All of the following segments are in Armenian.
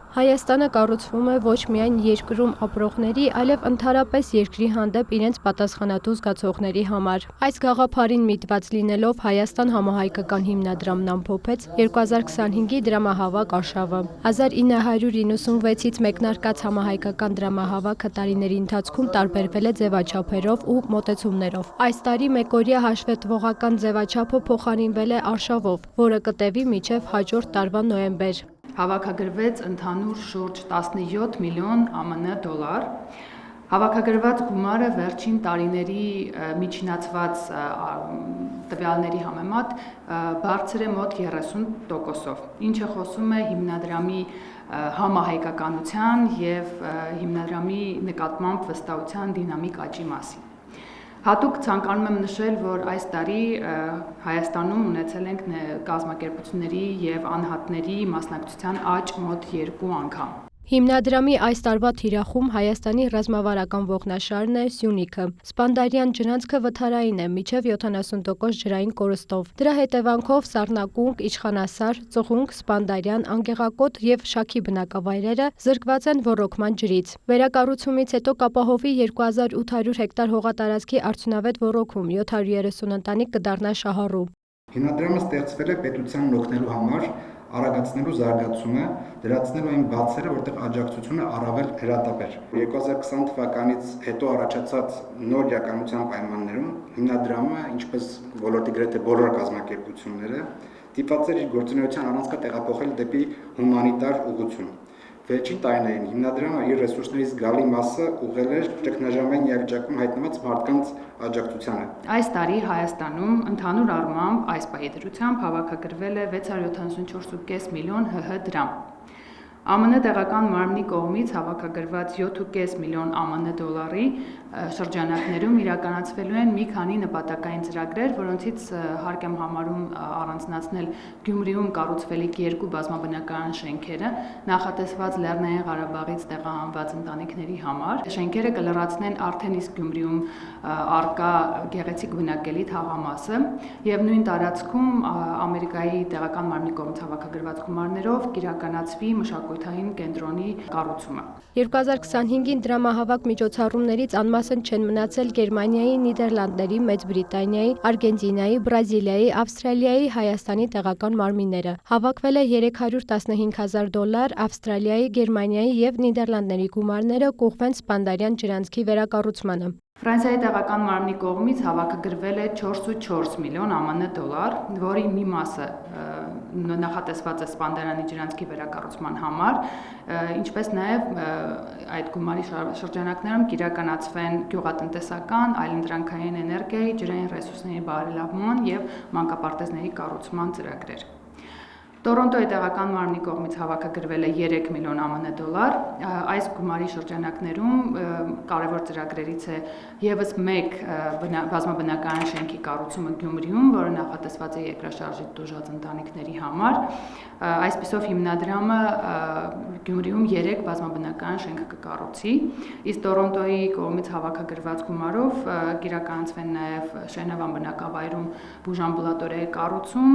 Հայաստանը կառուցվում է ոչ միայն երկրում ապրողների, այլև ընդհանրապես երկրի հանդեպ իրենց պատասխանատու զգացողների համար։ Այս գաղափարին միտված լինելով Հայաստան համահայկական հիմնադրամն ամփոփեց 2025-ի դրամահավաք արշավը։ 1996-ից մեկնարկած համահայկական դրամահավաքը տարիների ընթացքում տարբերվել է ձևաչափերով ու մոտեցումներով։ Այս տարի մեկօրյա հաշվետվողական ձևաչափը փոխարինվել է արշավով, որը կտևի մինչև հաջորդ տարվա նոյեմբեր։ Հավաքագրվեց ընդհանուր շուրջ 17 միլիոն ԱՄՆ դոլար։ Հավաքագրված գումարը վերջին տարիների միջինացված տվյալների համեմատ բարձր է մոտ 30%-ով, ինչը խոսում է հիմնադրամի համահայկականության և հիմնադրամի նկատմամբ վստահության դինամիկ աճի մասին։ Հատուկ ցանկանում եմ նշել, որ այս տարի Հայաստանում ունեցել ենք կազմակերպությունների և անհատների մասնակցության աճ մոտ 2 անգամ։ Հիմնադրամի այս տարվա թիրախում Հայաստանի ռազմավարական ողնաշարն է Սյունիքը։ Սպանդարյան ջրանցքը վթարային է մինչև 70% ջրային կորստով։ Դրա հետևանքով Սառնակունք, Իշխանասար, Ծղունգ, Սպանդարյան, Անգեղակոտ և Շաքի բնակավայրերը զրկված են ոռոգման ջրից։ Վերակառուցումից հետո կապահովի 2800 հեկտար հողատարածքի արդյունավետ ոռոգում, 730 ընտանիք կդառնա շահառու։ Հիմնադրամը ստեղծվել է պետությանն օգնելու համար, արագացնելու զարգացումը, դրացնելու այն բացերը, որտեղ աջակցությունը առավել հրատապ էր։ 2020 թվականից հետո առաջացած նոր իրականության պայմաններում հիմնադրամը, ինչպես ոլորտի գրեթե բոլոր կազմակերպությունները, դիպված էր իր գործունեության առանցքը տեղափոխել դեպի հումանիտար ուղղություն։ Վերջին տարիներին հիմնադրամը իր ռեսուրսների զգալի մասը ուղղել էր ճգնաժամային իրավիճակում հայտնված մարդկանց աջակցությանը։ Այս տարի Հայաստանում ընդհանուր առմամբ այս պահի հավաքագրվել է 674.5 միլիոն ՀՀ դրամ։ ԱՄՆ տեղական մարմնի կողմից հավաքագրված 7.5 միլիոն ԱՄՆ դոլարի շրջանակներում իրականացվելու են մի քանի նպատակային ծրագրեր, որոնցից հարկ եմ համարում առանձնացնել Գյումրիում կառուցվելիք 2 բազմաբնակարան շենքերը, նախատեսված Լեռնային Ղարաբաղից տեղահանված ընտանիքների համար։ Շենքերը կլրացնեն արդեն իսկ Գյումրիում առկա գեղեցիկ բնակելի թաղամասը և նույն տարածքում Ամերիկայի տեղական մարմնի կողմից հավաքագրված գումարներով կիրականացվի մշակութային կենտրոնի կառուցումը։ 2025-ին դրամահավաք միջոցառումներից անմասն չեն մնացել Գերմանիայի, Նիդերլանդների, Մեծ Բրիտանիայի, Արգենտինայի, Բրազիլիայի, Ավստրալիայի, Հայաստանի տեղական մարմինները։ Հավաքվել է $315,000, Ավստրալիայի, Գերմանիայի և Նիդերլանդների գումարները կուղղվեն Սպանդարյան ջրանցքի վերակառուցմանը։ Ֆրանսիայի տեղական մարմնի կողմից հավաքագրվել է 4.4 միլիոն ԱՄՆ դոլար, որի մի մասը նախատեսված է Սպանդարյանի ջրանցքի վերակառուցման համար, ինչպես նաև այդ գումարի շրջանակներում կիրականացվեն գյուղատնտեսական, այլընտրանքային էներգիայի, ջրային ռեսուրսների բարելավման և մանկապարտեզների կառուցման ծրագրեր։ Տորոնտոյի տեղական մարմնի կողմից հավաքագրվել է 3 միլիոն ԱՄՆ դոլար։ Այս գումարի շրջանակներում կարևոր ծրագրերից է ևս մեկ բազմաբնակարան շենքի կառուցումը Գյումրիում, որը նախատեսված է երկրաշարժից տուժած ընտանիքների համար։ Այսպիսով հիմնադրամը Գյումրիում 3 բազմաբնակարան շենք կկառուցի, իսկ Տորոնտոյի կողմից հավաքագրված գումարով կիրականացվեն նաև Շենավան բնակավայրում բուժամբուլատորիայի կառուցում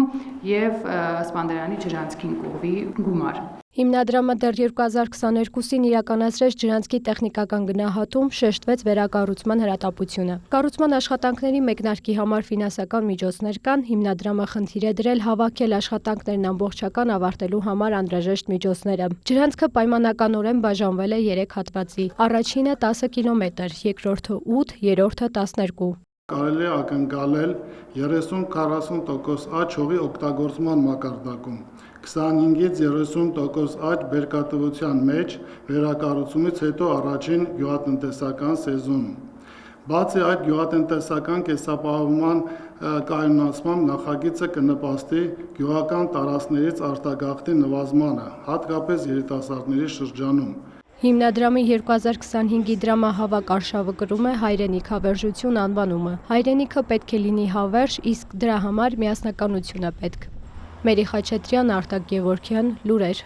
և Սպանդարյանի ջրանցքին կուղղվի գումար։ Հիմնադրամը դեռ 2022-ին իրականացրեց ջրանցքի տեխնիկական գնահատում, շեշտվեց վերակառուցման հրատապությունը։ Կառուցման աշխատանքների մեկնարկի համար ֆինանսական միջոցներ կան, հիմնադրամը խնդիր է դրել հավաքել աշխատանքներն ամբողջական ավարտելու համար անհրաժեշտ միջոցները։ Ջրանցքը պայմանականորեն բաժանվել է 3 հատվածի։ Առաջինը 10 կիլոմետր, երկրորդը 8, երրորդը 12։ Կարելի է ակնկալել 30-40% աճ հողի օգտագործման մակարդակում, 25-ից 30% աճ բերքատվության մեջ վերակառուցումից հետո առաջին գյուղատնտեսական սեզոնում։ Բացի այդ, գյուղատնտեսական կենսապահովման կայունացմամբ նախագիծը կնպաստի գյուղական տարածքներից արտագաղթի նվազմանը, հատկապես երիտասարդների շրջանում։ Հիմնադրամի 2025-ի դրամահավաք արշավը կրում է «Հայրենիք հավերժություն» անվանումը։ Հայրենիքը պետք է լինի հավերժ, իսկ դրա համար միասնականություն է պետք։ Մերի Խաչատրյան, Արտակ Գևորգյան, լուրեր։